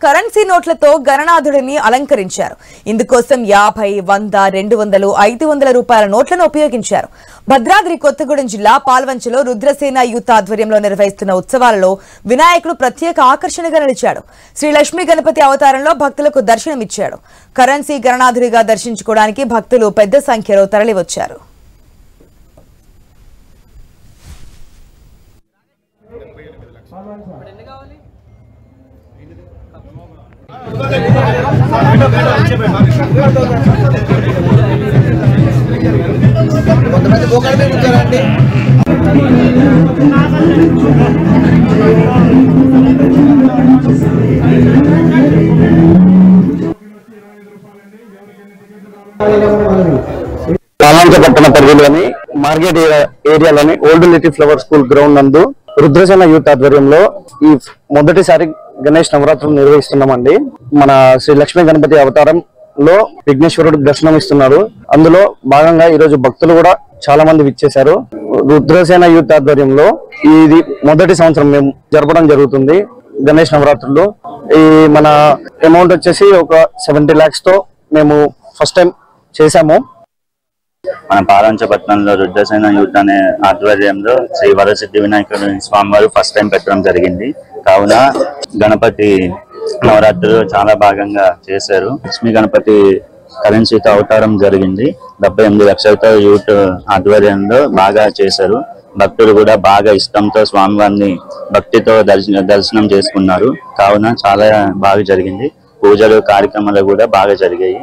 Currency నోట్లతో గణనాథుడిని అలంకరించారు. ఇందుకోసం 50, 100, 200, 500 రూపాయల నోట్లను ఉపయోగించారు. భద్రాద్రి కొత్తగూడెం జిల్లా పాల్వంచలో రుద్రసేన యూత్ ఆధ్వర్యంలో నిర్వహిస్తున్న ఉత్సవాలలో వినాయకుడు ప్రత్యేక ఆకర్షణగా నిలిచాడు. శ్రీ లక్ష్మీ గణపతి అవతారంలో భక్తులకు దర్శనమిచ్చాడు. కరెన్సీ గణనాథుడిగా దర్శించుకోవడానికి భక్తులు పెద్ద సంఖ్యలో తరలివచ్చారు. పట్టణ పరిధిలోని మార్కెట్ ఏరియాలోని old little flower school ground నందు రుద్రసేన యూత్ ఆధ్వర్యంలో ఈ మొదటిసారి గణేష్ నవరాత్రులు నిర్వహిస్తున్నామండి. మన శ్రీ లక్ష్మీ గణపతి అవతారంలో విఘ్నేశ్వరుడు దర్శనం ఇస్తున్నారు. అందులో భాగంగా ఈ రోజు భక్తులు కూడా చాలా మంది విచ్చేశారు. రుద్రసేన యూత్ ఆధ్వర్యంలో ఇది మొదటి సంవత్సరం మేము జరపడం జరుగుతుంది గణేష్ నవరాత్రులు. ఈ మన అమౌంట్ వచ్చేసి ఒక 70 lakhs తో మేము ఫస్ట్ టైం చేశాము. మన పాలంచపట్నంలో రుద్రసేన యూత్ అనే ఆధ్వర్యంలో శ్రీ వరసిద్ధి వినాయకుడు స్వామివారు ఫస్ట్ టైం పెట్టడం జరిగింది. కావున గణపతి నవరాత్రులు చాలా భాగంగా చేశారు. లక్ష్మీ గణపతి కరెన్సీతో అవతారం జరిగింది. 78 లక్షలతో యూత్ ఆధ్వర్యంలో బాగా చేశారు. భక్తులు కూడా బాగా ఇష్టంతో స్వామివారిని భక్తితో దర్శనం చేసుకున్నారు. కావున చాలా బాగా జరిగింది. పూజలు కార్యక్రమాలు కూడా బాగా జరిగాయి.